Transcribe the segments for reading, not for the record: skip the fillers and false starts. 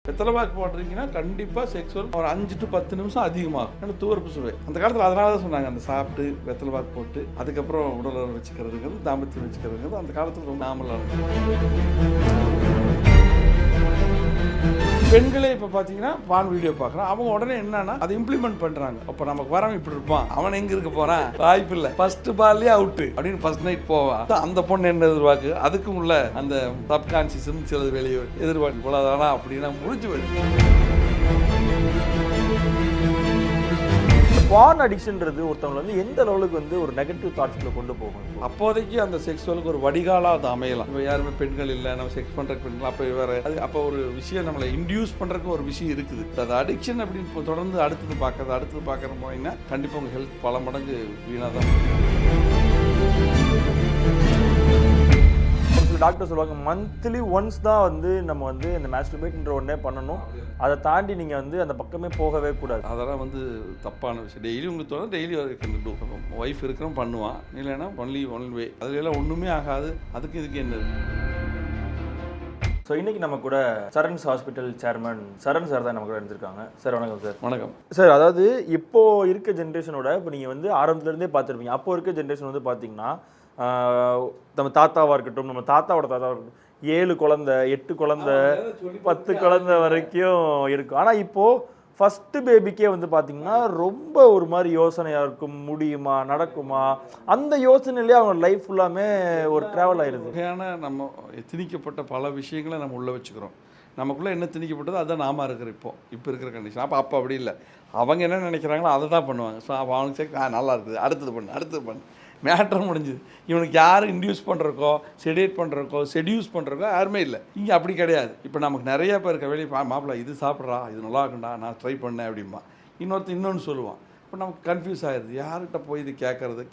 வெத்தலை பாக்கு போடுறீங்கன்னா கண்டிப்பாக செக்ஸுவல் ஒரு 5 to 10 நிமிஷம் அதிகமாகும். ஏன்னா தூரப்பு சுவை அந்த காலத்தில் அதனால தான் சொன்னாங்க, அந்த சாப்பிட்டு வெத்தலை பாக்கு போட்டு அதுக்கப்புறம் உடல் வச்சுக்கிறதுங்கிறது, தாம்பத்தியம் வச்சுக்கிறதுங்கிறது அந்த காலத்தில் ரொம்ப நார்மலாக இருக்கும். பெண்களே இப்போ பார்த்தீங்கன்னா பான் வீடியோ பார்க்குறான், அவங்க உடனே என்னன்னா அதை இம்ப்ளிமெண்ட் பண்ணுறாங்க. அப்போ நமக்கு வரவன் இப்படி இருப்பான், அவன் எங்கே இருக்க போகிறான், வாய்ப்பு இல்லை, ஃபர்ஸ்ட் பால்லேயே அவுட்டு அப்படின்னு ஃபர்ஸ்ட் நைட் போவான். அந்த பொண்ணு என்ன எதிர்பார்க்கு, அதுக்கும் உள்ள அந்த சப்கான்சியஸும் சிலது வெளியே எதிர்பார்க்கு போலாதானா அப்படின்னா முடிஞ்சு போயிடுச்சு. பான் அடிக்ஷன்றது ஒருத்தவங்க வந்து எந்த லெவலுக்கு வந்து ஒரு நெகட்டிவ் தாட்ஸ்ல கொண்டு போகும். அப்போதைக்கு அந்த செக்ஸுவலுக்கு ஒரு வடிகாலாக அது அமையலாம். இப்போ யாருமே பெண்கள் இல்லை, நம்ம செக்ஸ் பண்ணுறக்கு பெண்கள், அப்போ வேறு அது அப்போ ஒரு விஷயம் நம்மளை இன்டியூஸ் பண்ணுறதுக்கு ஒரு விஷயம் இருக்குது. அது அடிக்ஷன் அப்படின்னு இப்போ தொடர்ந்து அடுத்தது பார்க்குற போனீங்கன்னா கண்டிப்பாக உங்கள் ஹெல்த் பல மடங்கு வீணாக தான். டாக்டர் சொல்லுவாங்க மந்த்லி ஒன்ஸ் தான் வந்து நம்ம வந்து இந்த மாஸ்டர்பேட்ன்ற ஒன்றே பண்ணணும், அதை தாண்டி நீங்கள் வந்து அந்த பக்கமே போகவே கூடாது. அதெல்லாம் வந்து தப்பான விஷயம். டெய்லி உங்களுக்கு தோணும், டெய்லி ஒய்ஃப் இருக்கிறோம் பண்ணுவான், இல்லைன்னா ஒன் வே, அதுலாம் ஒன்றுமே ஆகாது. அதுக்கு இதுக்கு என்ன இருக்குது. ஸோ இன்றைக்கி நம்ம கூட சரண்ஸ் ஹாஸ்பிட்டல் சேர்மன் சரண் சார் தான் நம்ம கூட இருந்திருக்காங்க. சார் வணக்கம். சார் வணக்கம் சார். அதாவது இப்போது இருக்க ஜென்ரேஷனோட இப்போ நீங்கள் வந்து ஆரம்பத்துலேருந்தே பார்த்துருப்பீங்க, அப்போ இருக்க ஜென்ரேஷன் வந்து பார்த்தீங்கன்னா நம்ம தாத்தாவாக இருக்கட்டும், நம்ம தாத்தாவோட தாத்தாவாக இருக்கட்டும் 7 குழந்தை 8 குழந்தை 10 குழந்தை வரைக்கும் இருக்கும். ஆனால் இப்போது ஃபஸ்ட்டு பேபிக்கே வந்து பார்த்திங்கன்னா ரொம்ப ஒரு மாதிரி யோசனையாக இருக்கும், முடியுமா நடக்குமா, அந்த யோசனையிலே அவங்க லைஃப் ஃபுல்லாமே ஒரு ட்ராவல் ஆயிடுது. ஏன்னா நம்ம திணிக்கப்பட்ட பல விஷயங்களை நம்ம உள்ளே வச்சுக்கிறோம். நமக்குள்ளே என்ன திணிக்கப்பட்டதோ அதுதான் நாம இருக்கிற இப்போ இருக்கிற கண்டிஷன். அப்போ அப்படி இல்லை, அவங்க என்ன நினைக்கிறாங்களோ அதை தான் பண்ணுவாங்க. ஸோ அவனுக்கு சரி நல்லா இருக்குது, அடுத்தது பண்ணு மேட்ரு முடிஞ்சுது. இவனுக்கு யாரும் இன்டியூஸ் பண்ணுறக்கோ செடியூட் பண்ணுறக்கோ யாருமே இல்லை. இங்கே அப்படி கிடையாது. இப்போ நமக்கு நிறைய பேர் இருக்க வெளியே மாப்பிள்ளை இது சாப்பிட்றா, இது நல்லா இருக்குண்டா, நான் ட்ரை பண்ணேன் அப்படிம்பா. இன்னொன்று சொல்லுவான். இப்போ நமக்கு கன்ஃபியூஸ் ஆகிடுது, யார்கிட்ட போய் இது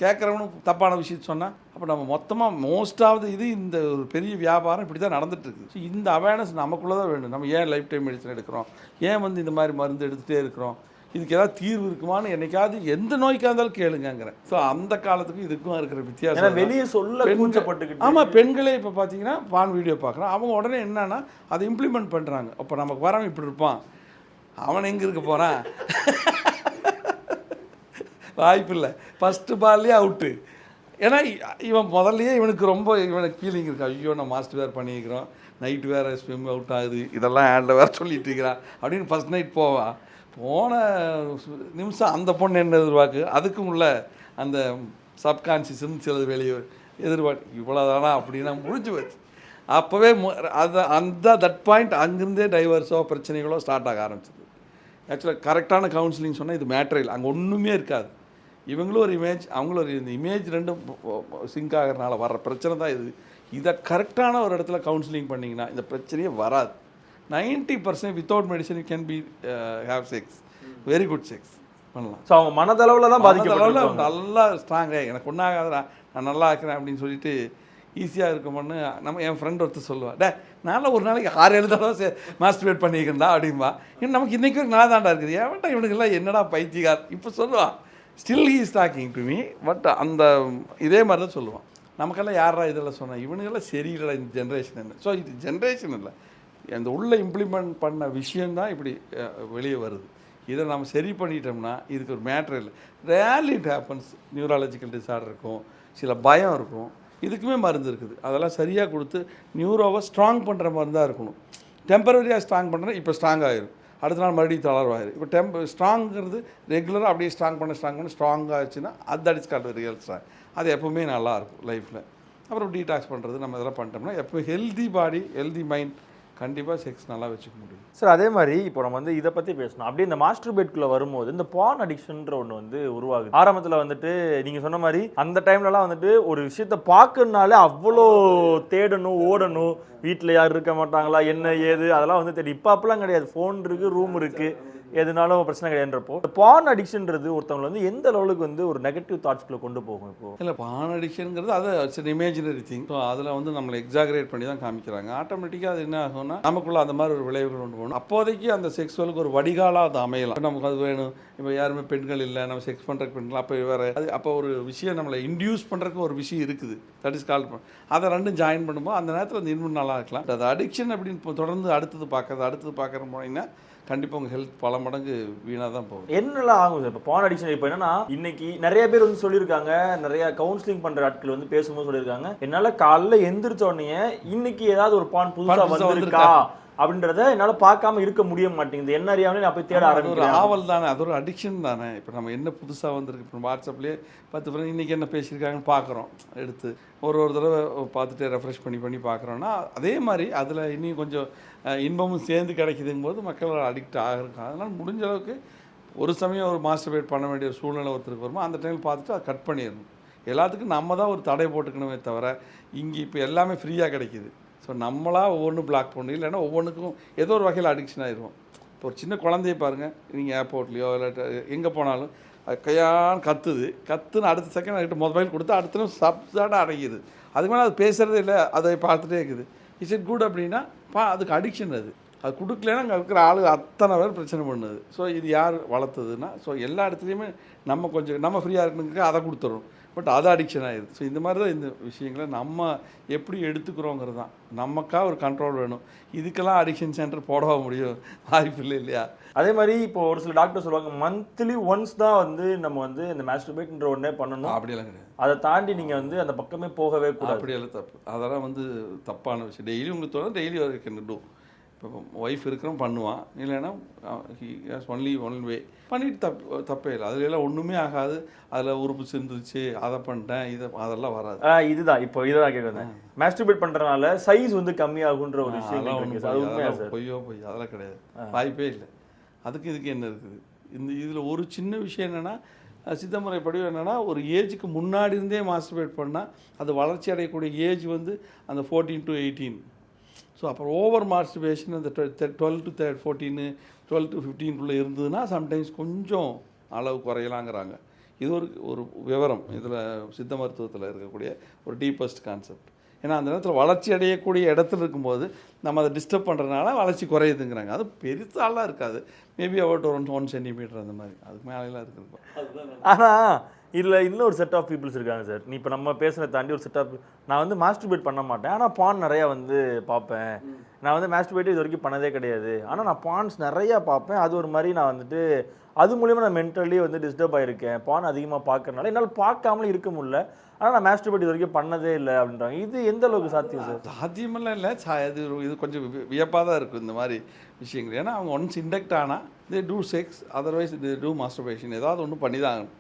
கேட்குறவனும் தப்பான விஷயத்தை சொன்னால் அப்போ நம்ம மொத்தமாக மோஸ்டாவது இது இந்த ஒரு பெரிய வியாபாரம் இப்படி தான் நடந்துகிட்ருக்கு. ஸோ இந்த அவேர்னஸ் நமக்குள்ளே தான் வேணும். நம்ம ஏன் லைஃப் டைம் மெடிசன் எடுக்கிறோம், ஏன் வந்து இந்த மாதிரி மருந்து எடுத்துகிட்டே இருக்கிறோம், இதுக்கு ஏதாவது தீர்வு இருக்குமான்னு என்னைக்காவது எந்த நோய்க்காக இருந்தாலும் கேளுங்கிறேன். ஸோ அந்த காலத்துக்கும் இதுக்கும் இருக்கிற வித்தியாசம் வெளியே சொல்ல கூச்சப்பட்டுக்கிட்டு. ஆமாம், பெண்களே இப்போ பார்த்தீங்கன்னா பான் வீடியோ பார்க்குறான், அவங்க உடனே என்னன்னா அதை இம்ப்ளிமெண்ட் பண்ணுறாங்க. அப்போ நமக்கு வரவன் இப்படி இருப்பான், அவன் எங்கே இருக்க போகிறான், வாய்ப்பு இல்லை, ஃபஸ்ட்டு பால்லேயே அவுட்டு. ஏன்னா இவன் முதல்லையே இவனுக்கு ஃபீலிங் இருக்குது, ஐயோ நான் மாஸ்டர் வேறு பண்ணியிருக்கிறோம், நைட்டு வேறு ஸ்விம் அவுட் ஆகுது, இதெல்லாம் ஹேண்டில் வேறு சொல்லிட்டு இருக்கிறான் அப்படின்னு ஃபஸ்ட் நைட் போவான். போன நிமிஷம் அந்த பொண்ணு என்ன எதிர்பார்க்கு, அதுக்கும் உள்ள அந்த சப்கான்சியஸும் சிலது வெளியே எதிர்பார்க்கு இவ்வளோதானா அப்படின்னா முடிஞ்சு போச்சு. அப்போவே தட் பாயிண்ட் அங்கேருந்தே டைவர்ஸோ பிரச்சனைகளோ ஸ்டார்ட் ஆக ஆரம்பிச்சிது. ஆக்சுவலாக கரெக்டான கவுன்சிலிங் சொன்னால் இது மேட்டரில் அங்கே ஒன்றுமே இருக்காது. இவங்களும் ஒரு இமேஜ், அவங்களும் ஒரு இந்த இமேஜ் ரெண்டும் சிங்க் ஆகிறதுனால வர்ற பிரச்சனை தான் இது. இதை கரெக்டான ஒரு இடத்துல கவுன்சிலிங் பண்ணிங்கன்னா இந்த பிரச்சனையே வராது. 90% without medicine you can be have sex, very good sex பண்ணலாம். ஸோ அவங்க மனதளவில் தான் பாதிக்கப்படலாம். நல்லா ஸ்ட்ராங்காக எனக்கு ஒன்றாகாதா, நான் நல்லா இருக்கிறேன் அப்படின்னு சொல்லிட்டு ஈஸியாக இருக்கும்னு நம்ம என் ஃப்ரெண்ட் ஒருத்தர் சொல்லுவாள், நான்லாம் ஒரு நாளைக்கு 6-7 தடவை மாஸ்டர்பேட் பண்ணிக்கிறேன்டா அப்படின்பா. இன்னும் நமக்கு இன்றைக்கி வரைக்கும் நல்லா தாண்டா இருக்குது, ஏன்டா இவனுக்கெல்லாம் என்னடா பைத்தியக்கார் இப்போ சொல்லுவான். Still he is talking to me. But அந்த இதே மாதிரி தான் சொல்லுவான். நமக்கெல்லாம் யாரா இதெல்லாம் சொன்னால் இவனுக்கெல்லாம் சரியில்லை, இந்த ஜென்ரேஷன் என்ன. ஸோ இது ஜென்ரேஷன் இல்லை, அந்த உள்ளே இம்ப்ளிமெண்ட் பண்ண விஷயந்தான் இப்படி வெளியே வருது. இதை நம்ம சரி பண்ணிட்டோம்னா இதுக்கு ஒரு மேட்ரு இல்லை. Rarely it happens. Neurological disorder இருக்கும், சில பயம் இருக்கும், இதுக்குமே மருந்து இருக்குது. அதெல்லாம் சரியாக கொடுத்து நியூரோவை ஸ்ட்ராங் பண்ணுற மருந்தாக இருக்கணும். டெம்பரரியாக ஸ்ட்ராங் பண்ணுறேன், இப்போ ஸ்ட்ராங் ஆகிடும், அடுத்த நாள் மறுபடியும் தளர்வாயிரும். இப்போ ஸ்ட்ராங்கிறது ரெகுலராக அப்படியே ஸ்ட்ராங் பண்ண ஸ்ட்ராங் ஆச்சுன்னா அது அடிச்சு காட்டுறது ரியல் ஸ்ட்ராங். அது எப்போவுமே நல்லாயிருக்கும் லைஃப்பில். அப்புறம் டீடாக்ஸ் பண்ணுறது நம்ம இதெல்லாம் பண்ணிட்டோம்னா எப்போ ஹெல்தி பாடி ஹெல்தி மைண்ட் கண்டிப்பாக செக்ஸ் நல்லா வச்சுக்க முடியும். சார் அதே மாதிரி இப்போ நம்ம வந்து இதை பற்றி பேசணும். அப்படியே இந்த மாஸ்டர் பேட்குள்ளே வரும்போது இந்த பான் அடிக்ஷன்ற ஒன்று வந்து உருவாகுது. ஆரம்பத்தில் வந்துட்டு நீங்கள் சொன்ன மாதிரி அந்த டைம்லலாம் வந்துட்டு ஒரு விஷயத்த பார்க்கறதுனாலே அவ்வளோ தேடணும், ஓடணும், வீட்டில் யாரும் இருக்க மாட்டாங்களா, என்ன ஏது அதெல்லாம் வந்து தெரியும். இப்போ அப்பெல்லாம் கிடையாது, ஃபோன் இருக்குது, ரூம் இருக்குது, எதுனாலும் பிரச்சனை கிடையாதுன்றப்போ பான் அடிக்ஷன்ன்றது ஒருத்தவங்க வந்து எந்த லெவலுக்கு வந்து ஒரு நெகட்டிவ் தாட்ஸ்குள்ள கொண்டு போகும் இப்போ? இல்லை, பான் அடிக்ஷனுங்கிறது அது இட்ஸ் இமேஜினரி திங். ஸோ அதில் வந்து நம்மளை எக்ஸாகரேட் பண்ணி தான் காமிக்கிறாங்க. ஆட்டோமேட்டிக்காக அது என்ன ஆகும்னா நமக்குள்ள அந்த மாதிரி ஒரு விளைவுகள் கொண்டு போகணும். அப்போதைக்கு அந்த செக்ஸுவலுக்கு ஒரு வடிகாலாக அது அமையலாம். நமக்கு அது வேணும், இப்போ யாருமே பெண்கள் இல்லை, நம்ம செக்ஸ் பண்ணுறக்கு பெண்கள், அப்போ வேறு அது அப்போ ஒரு விஷயம் நம்மளை இன்டியூஸ் பண்ணுறதுக்கு ஒரு விஷயம் இருக்குது, தட் இஸ் கால் அதை ரெண்டும் ஜாயின் பண்ணும்போது அந்த நேரத்தில் அந்த இன்னும் நல்லா இருக்கலாம். அது அடிக்ஷன் அப்படின்னு தொடர்ந்து அடுத்தது பார்க்குற போனீங்கன்னா கண்டிப்பாக உங்கள் ஹெல்த் பல மடங்கு வீணாக தான் போகும். என்னெல்லாம் ஆகும் சார் இப்போ பான் அடிக்ஷன்? இப்போ என்னன்னா இன்னைக்கு நிறைய பேர் வந்து சொல்லியிருக்காங்க, நிறைய கவுன்சிலிங் பண்ற ஆட்கள் வந்து பேசும்போது சொல்லியிருக்காங்க, என்னால் காலைல எந்திரிச்ச உடனே இன்னைக்கு ஏதாவது ஒரு பான் புதுசாக வந்திருக்கா அப்படின்றத என்னால் பார்க்காம இருக்க முடிய மாட்டேங்குது. என்ன அறியாமலே நான் போய் தேட ஆரம்பிக்கிறேன். ஒரு ஆவல் தானே, அது ஒரு அடிக்ஷன் தானே. இப்போ நம்ம என்ன புதுசாக வந்திருக்கு, இப்போ வாட்ஸ்அப்லேயே 10 பேர் இன்றைக்கி என்ன பேசியிருக்காங்கன்னு பார்க்குறோம், எடுத்து ஒரு தடவை பார்த்துட்டு ரெஃப்ரெஷ் பண்ணி பார்க்குறோன்னா அதே மாதிரி அதில் இன்னும் கொஞ்சம் இன்பமும் சேர்ந்து கிடைக்குதுங்கும் போது மக்கள் அடிக்ட் ஆகிருக்காங்க. அதனால் முடிஞ்ச அளவுக்கு ஒரு சமயம் ஒரு மாஸ்டர்பேட் பண்ண வேண்டிய ஒரு சூழ்நிலை ஒருத்தருக்கு வருமோ அந்த டைமில் பார்த்துட்டு அதை கட் பண்ணிடணும். எல்லாத்துக்கும் நம்ம தான் ஒரு தடை போட்டுக்கணுமே தவிர இங்கே இப்போ எல்லாமே ஃப்ரீயாக கிடைக்கிது. ஸோ நம்மளாக ஒவ்வொன்றும் பிளாக் பண்ணணும், இல்லைன்னா ஒவ்வொன்றுக்கும் ஏதோ ஒரு வகையில் அடிக்ஷன் ஆகிடுவோம். இப்போ ஒரு சின்ன குழந்தைய பாருங்கள், நீங்கள் ஏர்போர்ட்லேயோ இல்லை எங்கே போனாலும் கையான்னு கத்துன்னு அடுத்த செகண்ட் அதுக்கிட்ட மொபைல் கொடுத்து அடுத்த சப்ஸாடாக அடைக்குது. அதுக்கு மேலே அது பேசுகிறதே இல்லை, அதை பார்த்துட்டே இருக்குது. இஸ் இட் குட் அப்படின்னா அதுக்கு அடிக்ஷன். அது கொடுக்கலன்னா அங்கே இருக்கிற ஆளு அத்தனை பேர் பிரச்சனை பண்ணுது. ஸோ இது யார் வளர்த்ததுன்னா, ஸோ எல்லா இடத்துலையுமே நம்ம ஃப்ரீயாக இருக்கணுங்க அதை கொடுத்துட்றோம், பட் அது அடிக்ஷன் ஆகிடுது. ஸோ இந்த மாதிரி தான் இந்த விஷயங்களை நம்ம எப்படி எடுத்துக்கிறோங்கிறது தான். நமக்காக ஒரு கண்ட்ரோல் வேணும். இதுக்கெல்லாம் அடிக்ஷன் சென்டர் போட முடியும் வாய்ப்பு இல்லை இல்லையா? அதே மாதிரி இப்போ ஒரு சில டாக்டர் சொல்லுவாங்க மந்த்லி ஒன்ஸ் தான் வந்து நம்ம வந்து இந்த மாஸ்டர்பேட்ன்ற ஒன்றே பண்ணணும். அப்படியெல்லாம் கிடையாது. அதை தாண்டி நீங்கள் வந்து அந்த பக்கமே போகவே கூடாது. அப்படியெல்லாம் தப்பு. அதெல்லாம் வந்து தப்பான விஷயம். டெய்லி உங்களுக்கு தோணும், டெய்லி வரைக்கும் டூ. இப்போ ஒய்ஃப் இருக்கிறோம் பண்ணுவான், இல்லைன்னா ஒன்லி ஒன் வே பண்ணிட்டு தப்பே இல்லை. அதுல எல்லாம் ஒன்றுமே ஆகாது. அதில் உறுப்பு சிந்துச்சு, அதை பண்ணிட்டேன், அதெல்லாம் வராது. இதுதான் இப்போ இதான் கேட்குறேன். மாஸ்டர்பேட் பண்ணுறதுனால சைஸ் வந்து கம்மியாகுன்ற ஒரு விஷயம் பொய்யோ அதெல்லாம் கிடையாது, வாய்ப்பே இல்லை. இதுக்கு என்ன இருக்குது? இதில் ஒரு சின்ன விஷயம் என்னென்னா, சித்தமுறைப்படி என்னென்னா ஒரு ஏஜுக்கு முன்னாடி இருந்தே மாஸ்டர்பேட் பண்ணால் அது வளர்ச்சி அடையக்கூடிய ஏஜ் வந்து அந்த 14 to 18. ஸோ அப்புறம் ஓவர் மாஸ்டர்பேஷன் அந்த 12 to 14, 12 to 15 இருந்ததுன்னா சம்டைம்ஸ் கொஞ்சம் அளவு குறையலாங்கிறாங்க. இது ஒரு விவரம் இதில் சித்த மருத்துவத்தில் இருக்கக்கூடிய ஒரு டீப்பஸ்ட் கான்செப்ட். ஏன்னா அந்த நேரத்தில் வளர்ச்சி அடையக்கூடிய இடத்துல இருக்கும்போது நம்ம அதை டிஸ்டர்ப் பண்ணுறதுனால வளர்ச்சி குறையுதுங்கிறாங்க. அது பெருசாலாம் இருக்காது, மேபி அபவுட் 1 சென்டிமீட்டர் அந்த மாதிரி, அதுக்கு மேலாம் இருக்குது. ஆனால் இதில் இன்னொரு செட் ஆஃப் பீப்புள்ஸ் இருக்காங்க சார். நீ இப்போ நம்ம பேசுகிறத தாண்டி ஒரு செட் ஆஃப், நான் வந்து மாஸ்டர்பேட் பண்ண மாட்டேன், ஆனால் பான் நிறையா வந்து பார்ப்பேன். நான் வந்து மாஸ்டர்பேட் இது வரைக்கும் பண்ணதே கிடையாது, ஆனால் நான் பான்ஸ் நிறையா பார்ப்பேன். அது ஒரு மாதிரி நான் வந்துட்டு அது மூலிமா நான் மென்டலி வந்து டிஸ்டர்ப் ஆகிருக்கேன். பான் அதிகமாக பார்க்கறனால என்னால் பார்க்காமலே இருக்க முடியல, ஆனால் நான் மாஸ்டர்பேட் இது வரைக்கும் பண்ணதே இல்லை அப்படின்றாங்க. இது எந்த அளவுக்கு சாத்தியம் சார்? சாத்தியமெல்லாம் இல்லை, இது கொஞ்சம் வியப்பாக தான் இருக்கும் இந்த மாதிரி விஷயங்கள். ஏன்னா அவங்க ஒன்ஸ் இண்டக்ட் ஆனால் they do sex, otherwise they do masturbation, ஏதாவது ஒன்று பண்ணி தான் ஆகணும்.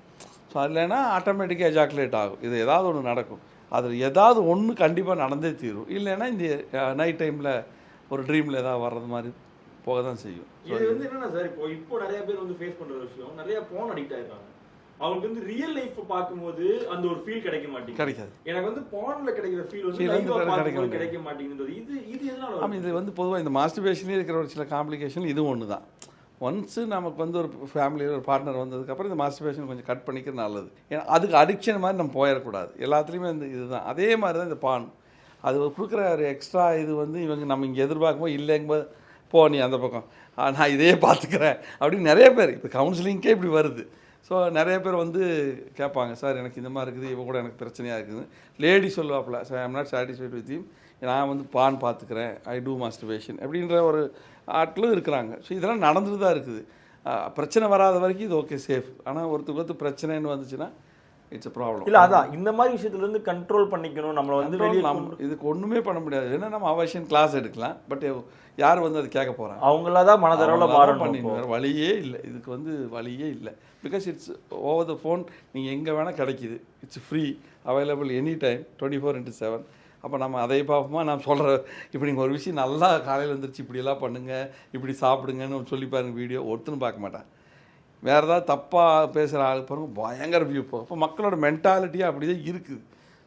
ஸோ அது இல்லைன்னா ஆட்டோமேட்டிக்காக எஜாக்குலேட் ஆகும். இது ஏதாவது ஒன்று நடக்கும், அதில் ஏதாவது ஒன்று கண்டிப்பாக நடந்தே தீரும். இல்லைன்னா இந்த நைட் டைமில் ஒரு ட்ரீமில் ஏதாவது வர்றது மாதிரி போக தான் செய்யும். இது வந்து என்னன்னா சார், இப்போ நிறைய பேர் வந்து ஃபேஸ் பண்ணுற விஷயம், நிறைய போன் அடிக்ட் ஆகிடுறாங்க. அவங்களுக்கு வந்து ரியல் லைஃப் பார்க்கும்போது அந்த ஒரு ஃபீல் கிடைக்க மாட்டேங்குது. கிடைக்காது. எனக்கு வந்து பான்ல கிடைக்கிற ஃபீல் வந்து கிடைக்க மாட்டேங்குது. இது எதனால? ஆமாம், இது வந்து பொதுவாக இந்த மாஸ்டர்பேஷன்லேயே இருக்கிற ஒரு சில காம்ப்ளிகேஷன் இது ஒன்று தான். ஒன்ஸு நமக்கு வந்து ஒரு ஃபேமிலியில் ஒரு பார்ட்னர் வந்ததுக்கப்புறம் இந்த மாஸ்டர்பேஷன் கொஞ்சம் கட் பண்ணிக்கிறது நல்லது. ஏன்னா அதுக்கு அடிக்ஷன் மாதிரி நம்ம போயிடக்கூடாது. எல்லாத்துலேயுமே இந்த இதுதான். அதே மாதிரி தான் இந்த பான், அது கொடுக்குற ஒரு எக்ஸ்ட்ரா இது வந்து இவங்க நம்ம இங்கே எதிர்பார்க்கும்போது இல்லைங்கும்போது போ நீ அந்த பக்கம், நான் இதையே பார்த்துக்கிறேன் அப்படின்னு நிறைய பேர் இப்போ கவுன்சிலிங்கே இப்படி வருது. ஸோ நிறைய பேர் வந்து கேட்பாங்க, சார் எனக்கு இந்த மாதிரி இருக்குது, இவங்க கூட எனக்கு பிரச்சனையாக இருக்குது. லேடி சொல்லுவாப்பில், sir I'm not satisfied with you, நான் வந்து பான் பார்த்துக்கிறேன், ஐ டூ மாஸ்டர்பேஷன் அப்படின்ற ஒரு ஆட்களும் இருக்கிறாங்க. ஸோ இதெல்லாம் நடந்துட்டு தான் இருக்குது. பிரச்சனை வராத வரைக்கும் இது ஓகே, சேஃப். ஆனால் ஒருத்தருக்கு பிரச்சனைன்னு வந்துச்சுன்னா இட்ஸ் ப்ராப்ளம். இல்லை அதான் இந்த மாதிரி விஷயத்துலேருந்து கண்ட்ரோல் பண்ணிக்கணும். நம்மளை வந்து இதுக்கு ஒன்றுமே பண்ண முடியாது. ஏன்னா நம்ம அவசியம் கிளாஸ் எடுக்கலாம், பட் யார் வந்து அது கேட்க போகிறாங்க? அவங்கள தான் மனதளவில் மாறணும். பண்ணிடுவார், வழியே இல்லை, இதுக்கு வந்து வழியே இல்லை. Because it's over the phone, நீங்கள் எங்கே வேணால் கிடைக்கிது, it's free available any time 24/7. அப்போ நம்ம அதை பார்ப்போமா? நான் சொல்கிற இப்போ நீங்கள் ஒரு விஷயம் நல்லா காலையில் வந்துருச்சு, இப்படியெல்லாம் பண்ணுங்கள், இப்படி சாப்பிடுங்கன்னு சொல்லி பாருங்கள், வீடியோ ஒருத்தரும் பார்க்க மாட்டேன். வேறு ஏதாவது தப்பாக பேசுகிற ஆள் பாருங்கள், பயங்கர வியூ போகும். அப்போ மக்களோட மென்டாலிட்டியாக அப்படி தான் இருக்குது.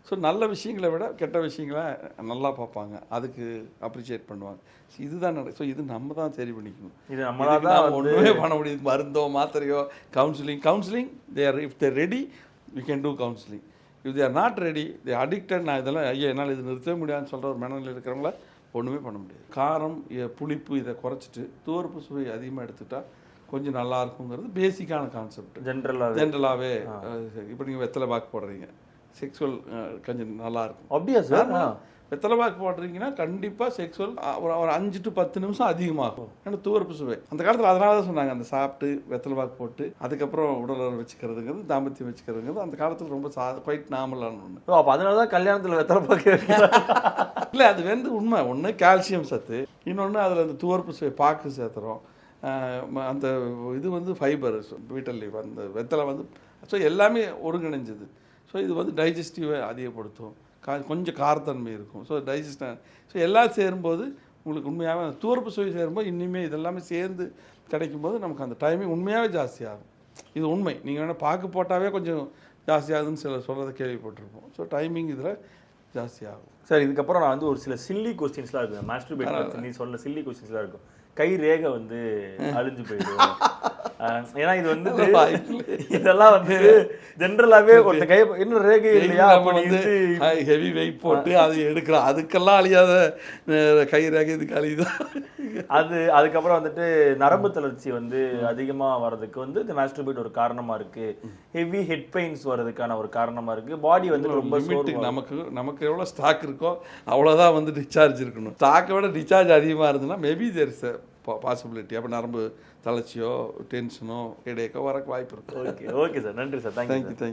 ஸோ நல்ல விஷயங்களை விட கெட்ட விஷயங்களை நல்லா பார்ப்பாங்க, அதுக்கு அப்ரிஷியேட் பண்ணுவாங்க. இதுதான் ஸோ இது நம்ம தான் சரி பண்ணிக்கணும். இது நம்மளால தான் ஒன்றுமே பண்ண முடியுது. மருந்தோ மாத்திரையோ counselling if they're ready we can do counselling. If they're not ready they addicted. நான் இதெல்லாம் ஐயோ என்னால் இது நிறுத்தவே முடியாதுன்னு சொல்கிற ஒரு மனநிலையில் இருக்கிறவங்கள ஒன்றுமே பண்ண முடியாது. காரம் புளிப்பு இதை குறைச்சிட்டு துவர்ப்பு சுவை அதிகமாக எடுத்துக்கிட்டால் கொஞ்சம் நல்லா இருக்குங்கிறது பேசிக்கான கான்செப்ட். ஜென்ரலாகவே இப்போ நீங்கள் வெத்தலை பாக்கு போடுறீங்க, செக்ஸுவல் கொஞ்சம் நல்லாயிருக்கும். அப்படியா சார்? வெத்தலை பாக்கு போடுறீங்கன்னா கண்டிப்பாக செக்ஸுவல் ஒரு 5 to 10 நிமிஷம் அதிகமாகும். ஏன்னா துவர்ப்பு சுவை அந்த காலத்தில் அதனால தான் சொன்னாங்க, அந்த சாப்பிட்டு வெத்தலை பாக்கு போட்டு அதுக்கப்புறம் உடல் வச்சுக்கிறதுங்கிறது, தாம்பத்தியம் வச்சுக்கிறதுங்கிறது அந்த காலத்தில் ரொம்ப குவைட் நார்மலான ஒன்று. அப்போ அதனால தான் கல்யாணத்தில் வெத்தலை பாக்கு இல்லை, அது வந்து உண்மை. ஒன்று கால்சியம் சத்து, இன்னொன்று அதில் அந்த துவர்ப்பு சுவை பாக்கு சேர்த்துறோம். அந்த இது வந்து ஃபைபர், வீட்டல் லீவ், அந்த வெத்தலை வந்து ஸோ எல்லாமே ஒருங்கிணைஞ்சது. ஸோ இது வந்து டைஜஸ்டிவை அதிகப்படுத்தும், கொஞ்சம் காரத்தன்மை இருக்கும். ஸோ ஸோ எல்லாம் சேரும்போது உங்களுக்கு உண்மையாகவே அந்த துவர்ப்பு சுவை சேரும்போது இன்னுமே இதெல்லாமே சேர்ந்து கிடைக்கும்போது நமக்கு அந்த டைமிங் உண்மையாகவே ஜாஸ்தியாகும். இது உண்மை. நீங்கள் வேணால் பாக்கு போட்டாவே கொஞ்சம் ஜாஸ்தியாகுதுன்னு சிலர் சொல்கிறத கேள்விப்பட்டிருப்போம். ஸோ டைமிங் இதில் ஜாஸ்தியாகும். சார் இதுக்கப்புறம் நான் வந்து ஒரு சில சில்லி கொஸ்டின்ஸ்லாம் இருக்குது, மாஸ்டர்பேட் நீ சொன்ன சில்லி கொஸ்டின்ஸ்லாம் இருக்கும். கை ரேகை வந்து அழிஞ்சு போயிடும். ஏன்னா இது வந்து இதெல்லாம் வந்து ஜென்ரலாகவே ஒரு கை இன்னும் ரேகை இல்லையா வந்து ஹெவி வெயிட் போட்டு அது எடுக்கிறோம், அதுக்கெல்லாம் அழியாத கை ரேகை இதுக்கு அழியுதான். அதுக்கப்புறம் வந்துட்டு நரம்பு தளர்ச்சி வந்து அதிகமாக வர்றதுக்கு வந்து இந்த மாஸ்டர்பேட் ஒரு காரணமாக இருக்கு. ஹெவி ஹெட் பெயின்ஸ் வர்றதுக்கான ஒரு காரணமாக இருக்கு. பாடி வந்து ரொம்ப நமக்கு எவ்வளோ ஸ்டாக் இருக்கோ அவ்வளோதான் வந்து டிஸ்சார்ஜ் இருக்கணும். ஸ்டாக்கை விட டிஸ்சார்ஜ் அதிகமாக இருந்ததுன்னா மேபி தேர் இஸ் பாசிபிலிட்டி. அப்போ நரம்பு தளர்ச்சியோ டென்ஷனோ ஹெடேக்கோ வரக்கு வாய்ப்பு இருக்கு. ஓகே சார், நன்றி சார், தேங்க்யூ.